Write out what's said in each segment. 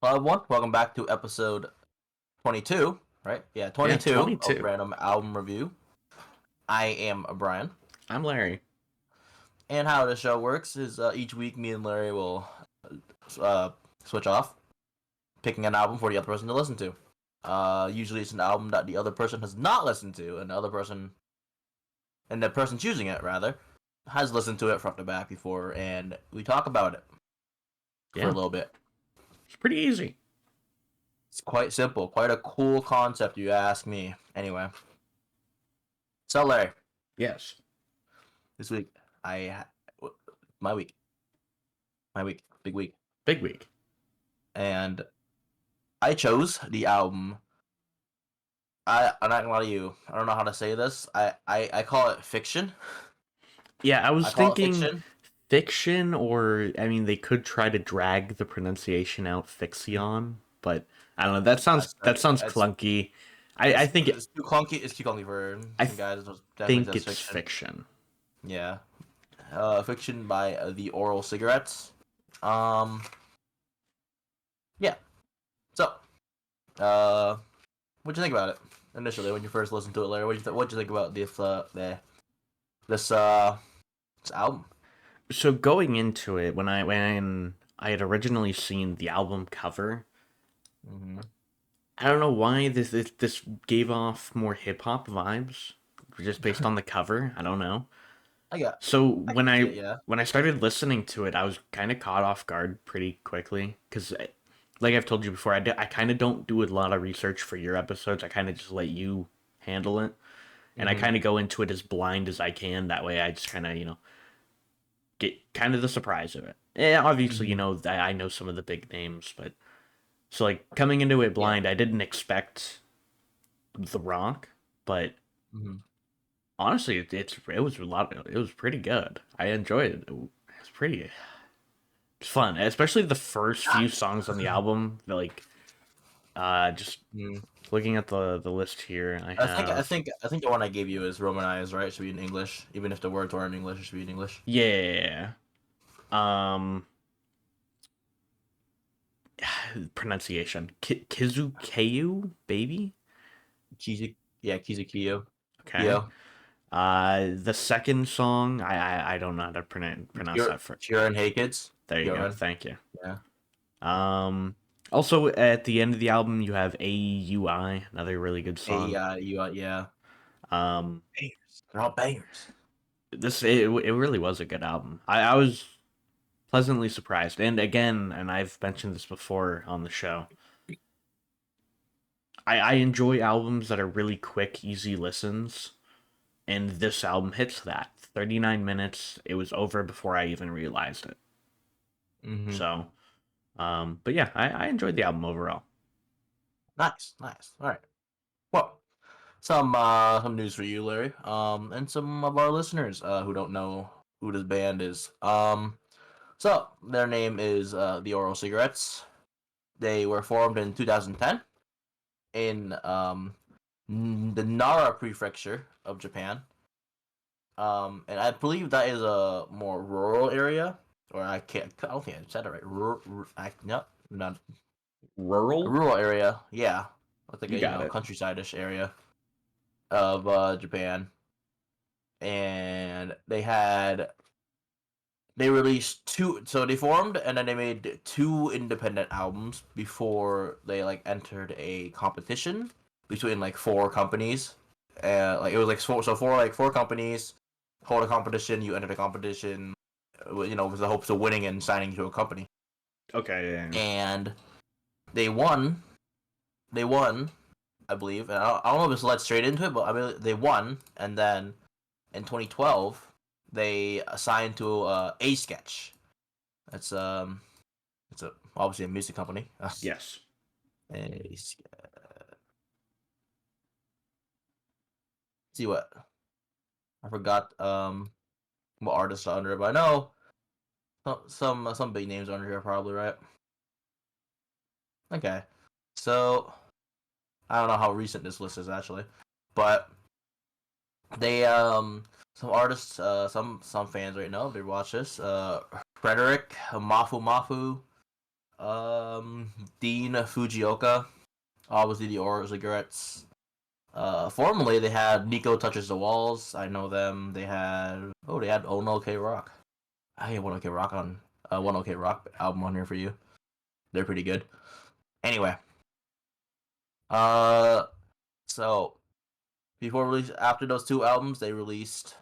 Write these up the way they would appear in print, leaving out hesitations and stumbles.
Everyone, welcome back to episode 22, right? Yeah, Yeah, 22 of 22. Random Album Review. I am Brian, I'm Larry. and how the show works is each week me and Larry will uh, switch off, picking an album for the other person to listen to. Usually it's an album that the other person has not listened to, and the person choosing it, rather, has listened to it front to back before, and we talk about it for a Yeah, little bit. it's pretty easy. It's quite simple, quite a cool concept, you ask me. Anyway, so Larry, Yes. this week I my week, big week, Big week. and I chose the album. I'm not gonna lie to you. I don't know how to say this. I call it fiction. Yeah, I I was call it thinking fiction. fiction, or I mean, they could try to drag the pronunciation out FIXION, but I don't know. That sounds It's clunky. I think it's too clunky. It's too clunky for I some guys. It definitely think says it's fiction. fiction. Yeah, fiction by the Oral Cigarettes. Um, yeah. So, uh, what'd you think about it initially when you first listened to it, Larry? What'd you think about this album? So going into it, when I had originally seen the album cover, Mm-hmm. I don't know why this gave off more hip hop vibes, just based on the cover. I don't know. I got. So I can see it. Yeah. when I started listening to it, I was kind of caught off guard pretty quickly because, like I've told you before, I kind of don't do a lot of research for your episodes. I kind of just let you handle it, and I Mm-hmm. kind of go into it as blind as I can. That way, I just kind of get kind of the surprise of it. Yeah, obviously, Mm-hmm. I know some of the big names, but so like coming into it Yeah. blind, I didn't expect The Rock, but Mm-hmm. honestly, it was pretty good. I enjoyed it. It was pretty fun, especially the first few Nice. songs on the album. Just Mm. looking at the list here, I I think I have think I think the one I gave you is Romanized, right? It should be in English, even if the words aren't in English. It should be in English. yeah, um, pronunciation Kizukayu baby. Kizi, yeah, Kizukiyo, Okay, Kyo, the second song, I don't know how to pronounce that. For Kieran Hey Kids, there you go. Kieran. Thank you. Yeah. Also at the end of the album, you have AUI, another really good Hey, song. yeah. Um, Bangers. They're all bangers. it really was a good album. I was pleasantly surprised. And again, and I've mentioned this before on the show, I enjoy albums that are really quick, easy listens, and this album hits that. 39 minutes, it was over before I even realized it. Mm-hmm. So, but yeah, I enjoyed the album overall. Nice, nice. All right. Well, some news for you, Larry. And some of our listeners who don't know who this band is. So their name is the Oral Cigarettes. They were formed in 2010 in the Nara Prefecture of Japan. And I believe that is a more rural area, or I don't think I said it right. No, not a Rural? rural area. Yeah, I think You got it. countryside-ish area of Japan, and they released two. So they formed, and then they made two independent albums before they like entered a competition between like four companies. Like it was like four companies hold a competition. You enter the competition, with the hopes of winning and signing to a company. Okay, yeah. And they won. They won, I believe. And I don't know if it's led straight into it, but I mean they won, and then in 2012 they assigned to A Sketch. It's obviously a music company. Yes. See what I forgot. What artists are under it, but I know some big names are under here probably, right? Okay, so I don't know how recent this list is actually, but they some artists some fans right now they watch this Frederick Mafu Mafu Dean Fujioka, obviously the Oro cigarettes. Formerly they had Nico touches the walls. I know them. They had Ono K Rock. I had One OK Rock on One OK Rock album on here for you. They're pretty good. Anyway, uh, so before release after those two albums, they released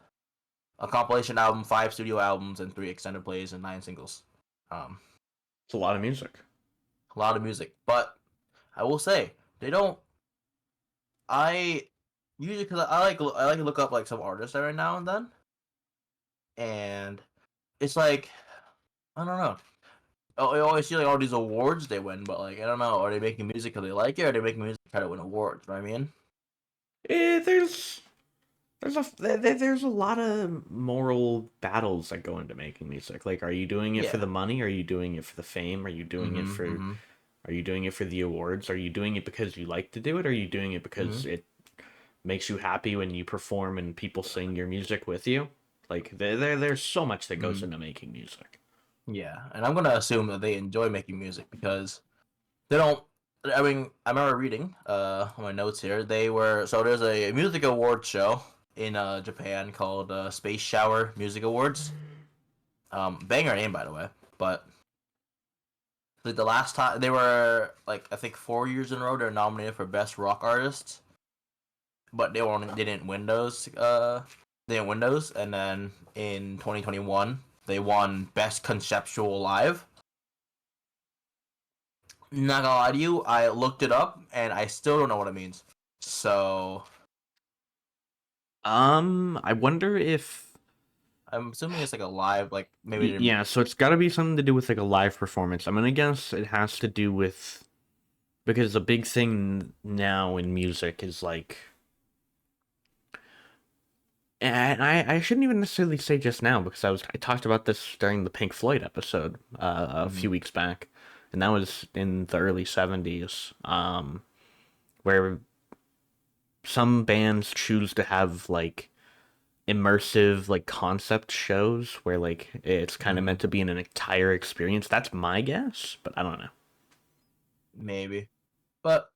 a compilation album, 5 studio albums, and 3 extended plays and 9 singles. Um, It's a lot of music. a lot of music, but I will say they don't. I usually because I like to look up like some artists every now and then, and it's like I don't know. I always see like all these awards they win, but like I don't know. Are they making music because they like it, or are they making music to try to win awards? You know what I mean? There's a lot of moral battles that go into making music. Like, are you doing it for Yeah. the money? Are you doing it for the fame? Mm-hmm. Mm-hmm. Are you doing it for the awards? Are you doing it because you like to do it? Or are you doing it Mm-hmm. because it makes you happy when you perform and people sing your music with you? Like, there's so much that goes Mm-hmm. into making music. Yeah, and I'm gonna assume that they enjoy making music because they don't. I mean, I remember reading on my notes here. There's a music award show in Japan called Space Shower Music Awards. Banger name by the way, but like the last time they were like I think 4 years in a row they're nominated for best rock artist, but they didn't win those. They didn't win those, and then in 2021 they won best conceptual live. Not gonna lie to you, I looked it up and I still don't know what it means. So I wonder if I'm assuming it's like a live, like maybe they're. yeah, so it's got to be something to do with like a live performance. I'm gonna guess it has to do with because a big thing now in music is like and I shouldn't even necessarily say just now because I talked about this during the Pink Floyd episode a Mhm. few weeks back, and that was in the early '70s, where some bands choose to have like immersive like concept shows where like it's kind of Mhm. meant to be an entire experience. That's my guess, but I don't know. Maybe, but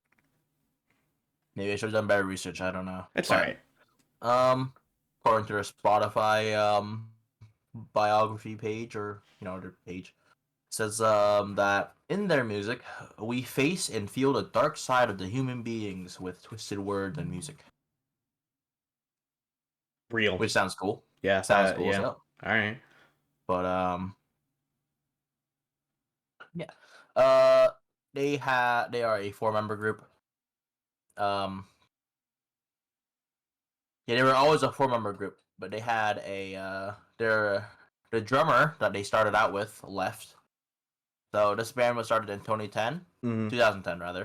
maybe I should have done better research. I don't know, It's all but right. um, according to their Spotify biography page or their page says that in their music we face and feel the dark side of the human beings with twisted words and music, Real. which sounds cool. Yeah, Sounds that cool as yeah. hell. All right. But yeah. Uh, they are a 4 member group. Um, yeah, they were always a 4 member group, but they had their the drummer that they started out with left. So this band was started in 2010, Mm-hmm. 2010 rather,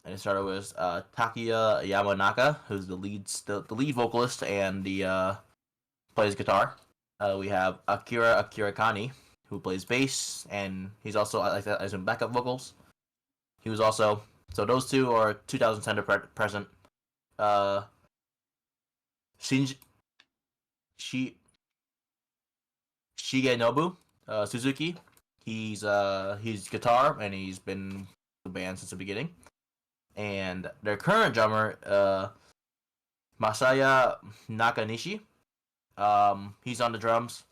and it started with Takuya Yamanaka, who's the lead vocalist and the plays guitar. We have Akira Kani, who plays bass, and he's also like that as in backup vocals. He was also so those two are 2010 to present. Uh, Shinji Shi, Shigenobu Suzuki. He's guitar and he's been the band since the beginning. And their current drummer, Masaya Nakanishi. He's on the drums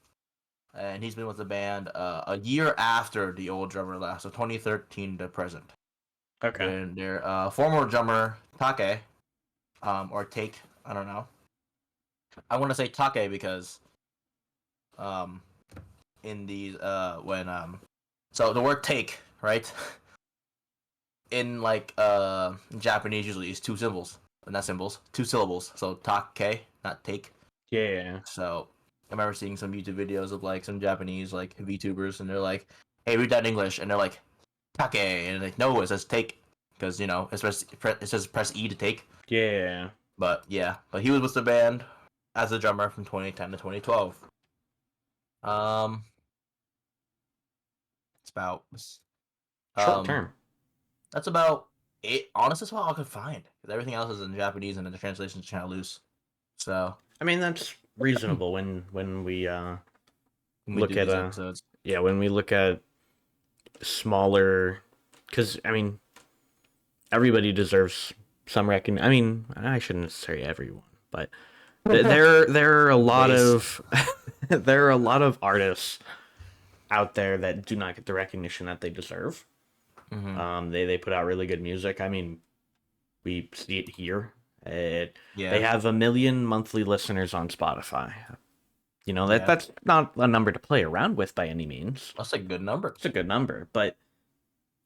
and he's been with the band a year after the old drummer left, so 2013 to present. Okay. Then their former drummer Take, or Take, I don't know. I want to say Take because um in the when so the word take, right, in like Japanese usually is 2 symbols, not symbols, 2 syllables, so take, not take. Yeah. So I remember seeing some YouTube videos of like some Japanese like VTubers and they're like, hey, read that in English, and they're like take, and like no, it says take because it says press E to take. Yeah. But yeah, but he was with the band as a drummer from 2010 to 2012. um it's about Short um term. That's about it. Honestly, that's all I could find. Because everything else is in Japanese and the translation's kind of loose. So I mean, that's reasonable when we when we look do at these episodes, yeah, when we look at smaller because I mean, everybody deserves some recognition. I mean, I shouldn't necessarily everyone, but there are a lot Base. of there are a lot of artists out there that do not get the recognition that they deserve. Hmm. They put out really good music. I mean, we see it here. They Yeah. have 1 million monthly listeners on Spotify. You know Yeah. that's not a number to play around with by any means. That's a good number. It's a good number, but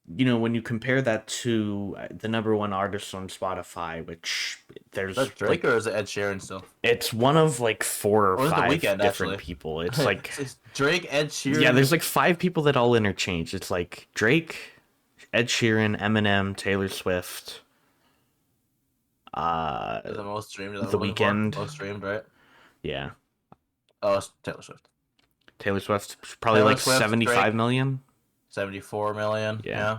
when you compare that to the number one artist on Spotify, which Is there's that Drake like or is it Ed Sheeran still? it's one of like four or Or is it The five Weeknd different actually? people. It's like It's Drake, Ed yeah, Sheeran. there's like five people that all interchange. It's like Drake, Ed Sheeran, Eminem, Taylor Swift, uh, Is the most streamed? Is that what The I'm looking for? Weeknd. Most streamed, right? Yeah, Oh, it's Taylor Swift. Taylor Swift probably Taylor like Swift, 75 Drake, million. 74 million. Yeah, Yeah.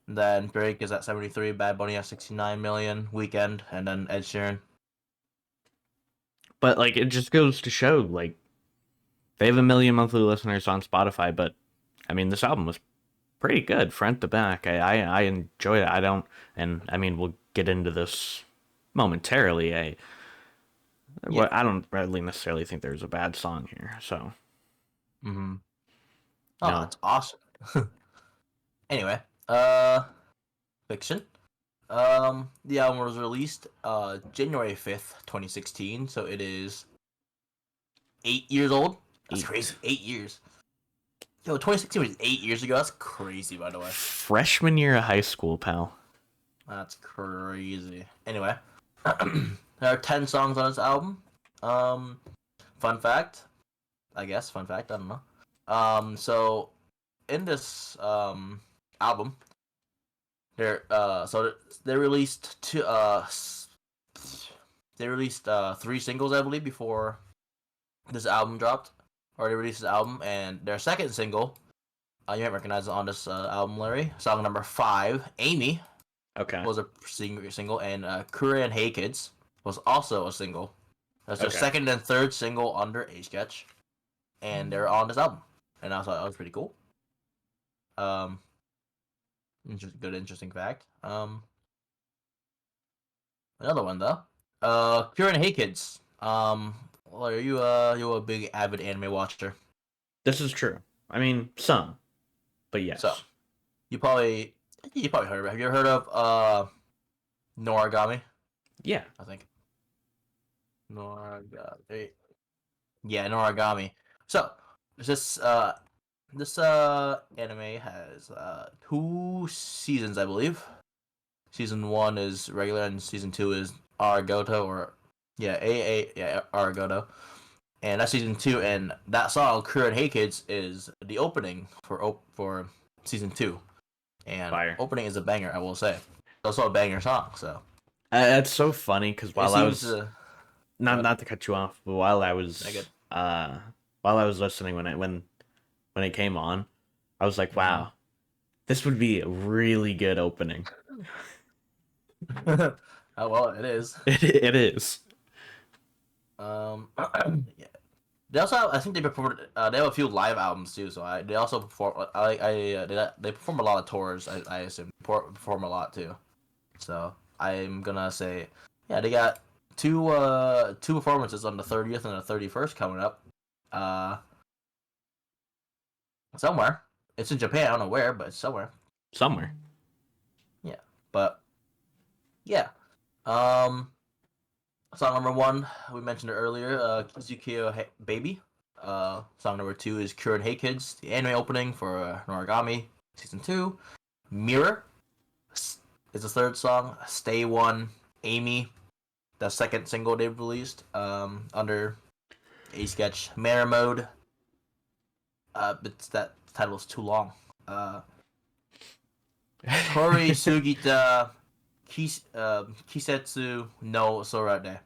Then Drake is at 73. Bad Bunny at 69 million. Weekend, and then Ed Sheeran. but like it just goes to show like they have 1 million monthly listeners on Spotify, but I mean this album was pretty good front to back. I enjoyed it. I don't, and I mean we'll get into this momentarily. Yeah. I don't really necessarily think there's a bad song here. So Mm-hmm. Oh, no, that's awesome. Anyway, Fiction. The album was released January 5th, 2016, so it is 8 years old. That's 8. crazy. 8 years. Yo, 2016 was 8 years ago. That's crazy, by the way. Freshman year of high school, pal. That's crazy. Anyway, there are 10 songs on this album. Um, fun fact, I guess. Fun fact, I don't know. So in this album, they released three singles, I believe, before this album dropped, or they released this album, and their second single, you might recognize it on this album, Larry. Song number 5, "Amy," Okay. was a single, and "Korean Hey Kids" was also a single. That's their Okay. second and third single under A Sketch, and they're on this album, and I thought that was pretty cool. Um, interesting fact. Another one though. Korean Hey Kids. Well, are you a big avid anime watcher? This is true. I mean, some, but So yes. you probably heard of it. Have you ever heard of Noragami? Yeah. I think Noragami. Yeah, Noragami. So this anime has 2 seasons, I believe. Season 1 is regular, and season 2 is Arigoto, or Arigoto. And that's season 2, and that song "Korean Hey Kids" is the opening for season 2. And Fire. opening is a banger, I will say. It's also a banger song, so That's so funny because it while I seems was not to cut you off, but while I I was get. listening when it came on, I was like, Mhm. wow, this would be a really good opening. Oh well, it is. It is. Yeah. They also have, I think they performed. They have a few live albums too. So they also perform. They perform a lot of tours. I assume perform a lot too. So I'm gonna say, yeah, they got two performances on the 30th and the 31st coming up. Uh, Somewhere. It's in Japan. I don't know where, but it's somewhere. Somewhere. Yeah, but yeah. Um, Song number 1 we mentioned it earlier. Kizukiyo Baby. Song number 2 is "Cured Hey Kids," the anime opening for Noragami season 2. "Mirror" is the third song. "Stay One," "Amy," the second single they've released under A Sketch. "Mirror Mode," but that title is too long. "Tori Sugita Kisetsu no Sorade."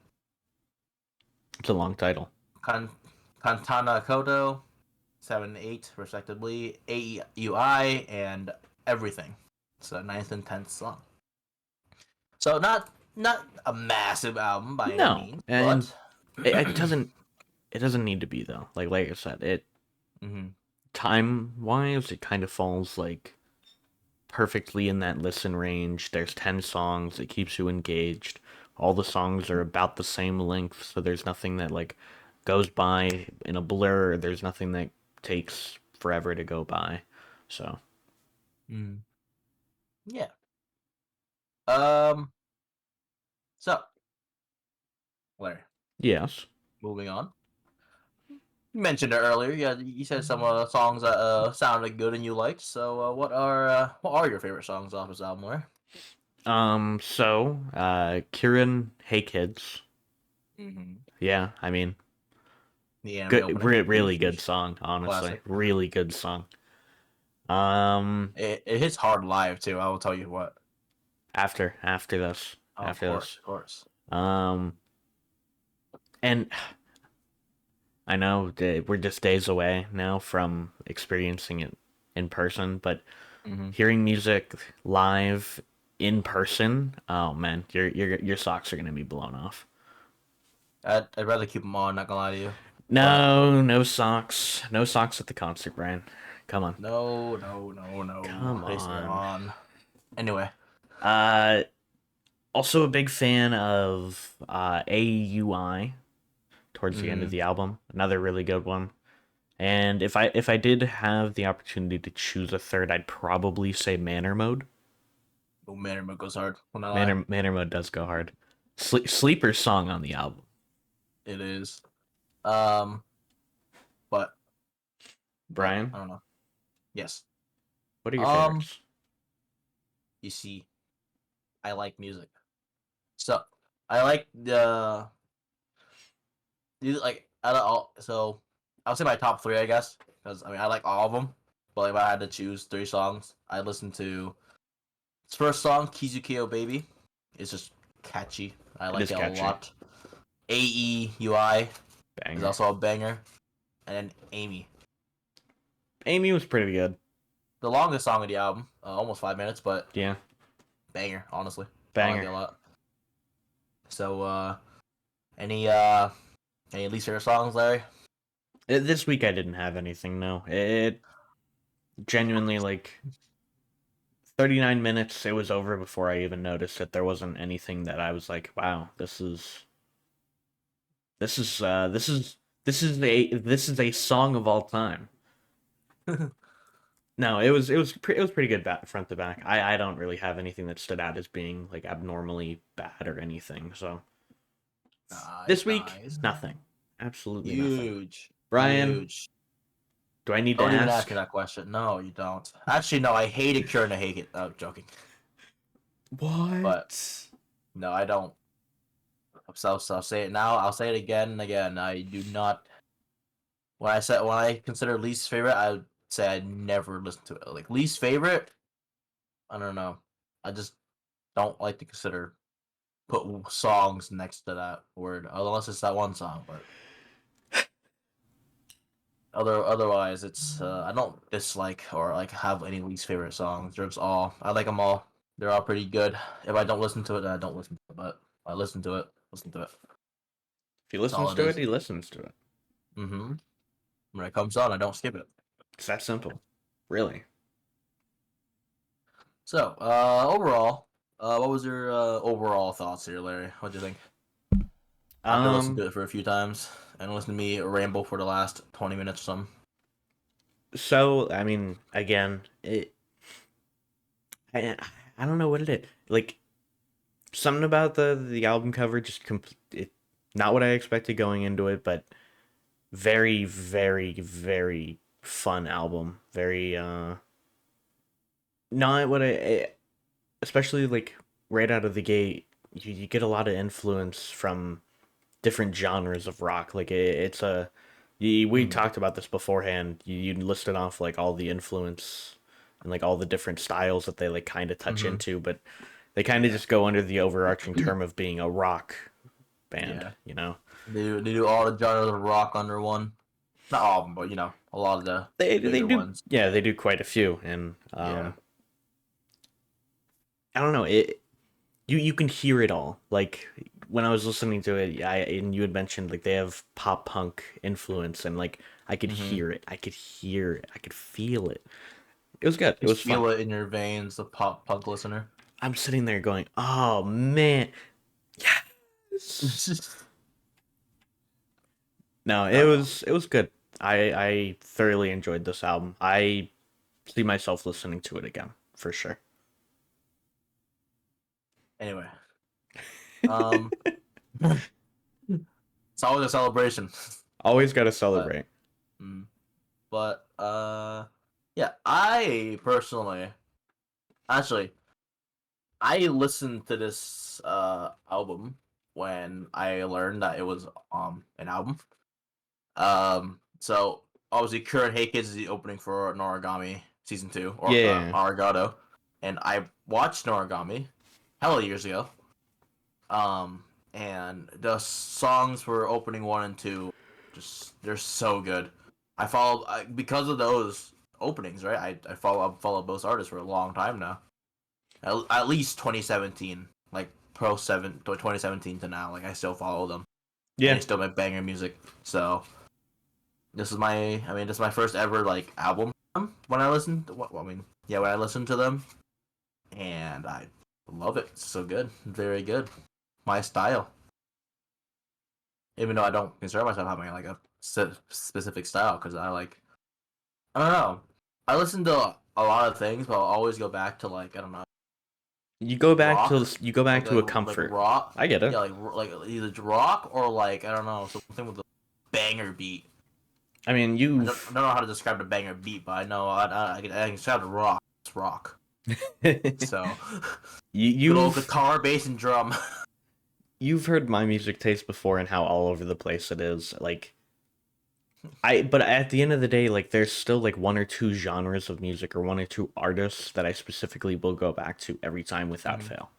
It's a long title. Kan- Kantana Kodo, 7 and 8, respectively. AUI, and "Everything." It's the ninth and 10th song. So not a massive album by any No, means, and but it doesn't. It doesn't need to be though. Like I said, it hmm time wise, it kind of falls like perfectly in that listen range. There's 10 songs. It keeps you engaged. All the songs are about the same length, so there's nothing that like goes by in a blur. There's nothing that takes forever to go by. So, Mm. Yeah. Um. So, Larry, yes. moving on. You mentioned it earlier. Yeah, you said some songs that sounded good and you liked. So, what are your favorite songs off this album, Larry? Kieran, Hey Kids. Mm-hmm. Yeah, I mean, The anime good, opening, really good song, honestly. classic. Really good song. Um, It hits hard live too. I will tell you what. after this, Oh, of after course, this. of course. Um, and I know that we're just days away now from experiencing it in person, but Mm-hmm. hearing music live in person, oh man, your socks are gonna be blown off. I'd rather keep them on. Not gonna lie to you, but No, no socks, no socks at the concert, Brian. Come on, no, no, no, no. come They stay on. on. Anyway. Uh, Also a big fan of AUI towards the end of Mm-hmm. the album. Another really good one. And if I did have the opportunity to choose a third, I'd probably say Manner Mode. Oh man, it goes hard. When I lie, Manner Mode does go hard. Sleeper song on the album. it is. Um, but Brian, I don't know. Yes. what are your Um, favorites? you see, I like music. So I like the like out of all. So I'll say my top three, I guess, because I mean I like all of them. But if I had to choose three songs, I listen to his first song, Kizukio Baby. It's just catchy. I It like is it a catchy. lot. AEUI is Banger. also a banger, and then Amy, Amy was pretty good. the longest song of the album, almost 5 minutes, but Yeah, banger. Honestly, I like it banger. a lot. So, any any least favorite songs, Larry? This week I didn't have anything. No, it genuinely like 39 minutes. It was over before I even noticed that there wasn't anything that I was like, wow, this is this is a song of all time. No, it was pretty good front to back. I don't really have anything that stood out as being like abnormally bad or anything. So this Nice, week, nice. nothing. Absolutely nothing. Huge, Brian, huge. do I need to Don't even ask ask? me that question. No, you don't. Actually, no. I hated Kieran to hate it. I'm joking, but What? no, I don't. So I'll say it now. I'll say it again and again. I do not. When I consider least favorite, I would say I never listen to it. Like least favorite, I don't know. I just don't like to consider put songs next to that word unless it's that one song. But otherwise, it's I don't dislike or like have any least favorite songs. They're just all I like them all. They're all pretty good. If I don't listen to it, then I don't listen to it. But if I listen to it. Listen to it. If he That's all listens it to it, is. he listens to it. Mm-hmm. When it comes on, I don't skip it. It's that simple. Really. So, overall, what was your overall thoughts here, Larry? What'd you think? After listening Um, to it for a few times and listening to me ramble for the last 20 minutes or something. so I mean, again, I, I don't know what it is. Like something about the album cover just not what I expected going into it, but very very fun album. Very not what especially like right out of the gate, you get a lot of influence from different genres of rock. Like it's a we Mm, talked about this beforehand. You listed off like all the influence and like all the different styles that they like kind of touch mm-hmm. into, but they kind of Yeah. just go under the overarching term of being a rock band, Yeah. you know. They do all the genres of rock under one. Not all of them, but a lot of the They bigger do, ones. yeah, they do quite a few, and Yeah. I don't know, you can hear it all. Like when I was listening to it, I and you had mentioned like they have pop punk influence, and like I could Mm-hmm. hear it, I could feel it. It was good. It You was fun. feel it in your veins, the pop punk listener. I'm sitting there going, "Oh man, yes." No, Uh, it was good. I thoroughly enjoyed this album. I see myself listening to it again for sure. anyway, um, it's always a celebration. Always got to But, celebrate. mm, but yeah, I personally, actually, I listened to this album when I learned that it was an album. So obviously, Current Hey Kids is the opening for Noragami season 2 or Yeah. Arigato, and I watched Noragami hella years ago. Um, and the songs for opening 1 and 2, just they're so good. Because of those openings, right? I've followed both artists for a long time now. At least 2017, like pro 2017 to now. Like I still follow them, and Yeah. they still make banger music. So this is my first ever like album when I listened. When I listened to them, and I love it. It's so good, very good. My style. Even though I don't consider myself having like a specific style, because I don't know. I listen to a lot of things, but I'll always go back to like I don't know rock, You go back to a like comfort. rock. I get it. Yeah, like either rock or like I don't know something with a banger beat. I mean, I don't know how to describe the banger beat, but I know I can describe the rock. It's rock. So good old you've guitar, bass, and drum. you've heard my music taste before and how all over the place it is. Like but at the end of the day, like there's still like one or two genres of music or one or two artists that I specifically will go back to every time without Mhm. fail.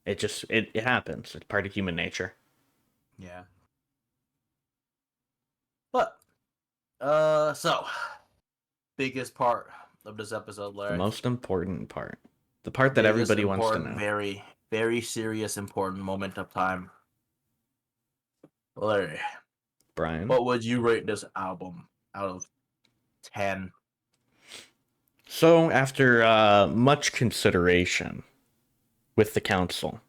It happens. It's part of human nature. Yeah, but so biggest part of this episode, The Larry. most important part. The part that Biggest everybody wants to important, know. very very serious important moment of time, Larry. Brian. What would you rate this album out of 10? So after much consideration with the council.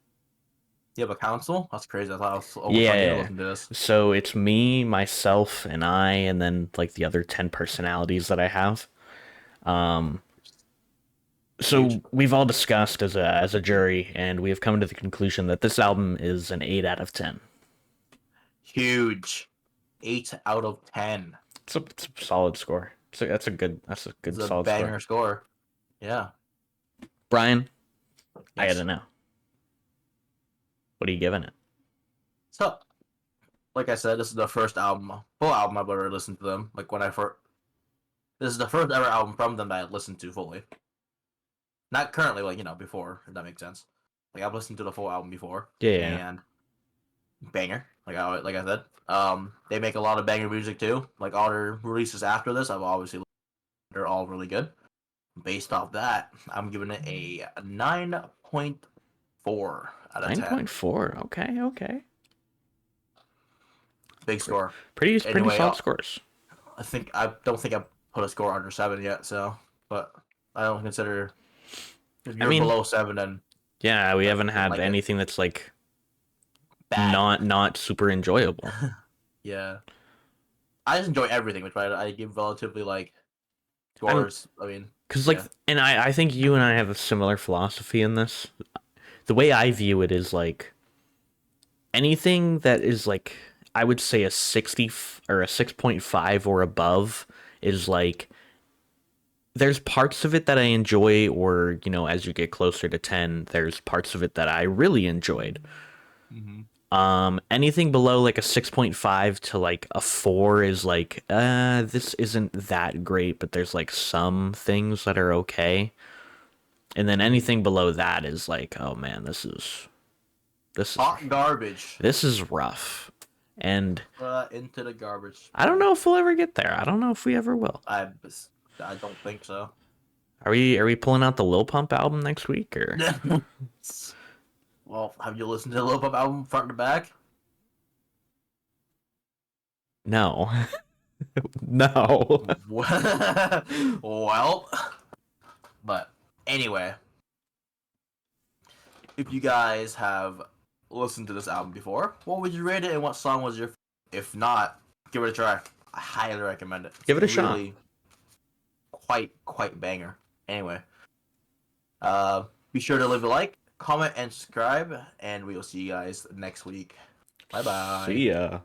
You have a council? That's crazy. I thought I was almost on you to Yeah. listen to this. So it's me, myself, and I, and then like the other 10 personalities that I have. Um, Huge. so we've all discussed as a jury, and we have come to the conclusion that this album is an 8 out of 10. Huge. 8 out of 10. It's a solid score. That's a It's good a solid score. banger score. Yeah. Brian, I gotta Yes. know. What are you giving it? So, like I said, this is the first full album I've ever listened to them. Like when I first, this is the first ever album from them that I listened to fully. Not currently, like before, if that makes sense. Like I've listened to the full album before, Yeah. and banger. Like I said, they make a lot of banger music too. Like all their releases after this, I've obviously they're all really good. Based off that, I'm giving it a 9.4 out of 10. 9.4. Okay, okay. Big score. Pretty Anyway, solid scores. I don't think I put a score under 7 yet. So, but I don't consider if I you're mean, below 7, then yeah, we I haven't didn't had like it. anything that's like Bad. not super enjoyable. Yeah, I just enjoy everything, which I give relatively like I'm scores. I mean, Because like, yeah. and I think you and I have a similar philosophy in this. The way I view it is like anything that is like I would say a 60 or a 6.5 or above is like there's parts of it that I enjoy, or as you get closer to 10 there's parts of it that I really enjoyed. Mm-hmm. Anything below like a 6.5 to like a 4 is like this isn't that great, but there's like some things that are okay. And then Mm-hmm. anything below that is like, oh man, this is Hot garbage. this is rough. And Into the garbage I don't bin. know if we'll ever get there. I don't know if we ever will. I I don't think so. Are we pulling out the Lil Pump album next week or Well, have you listened to the Lil Pump album front to back? no? No. Well, But anyway, if you guys have listened to this album before, what would you rate it, and what song was your? If not, give it a try. I highly recommend it. It's Give it a shot. really quite banger. Anyway, be sure to leave a like, comment, and subscribe, and we will see you guys next week. Bye bye. See ya.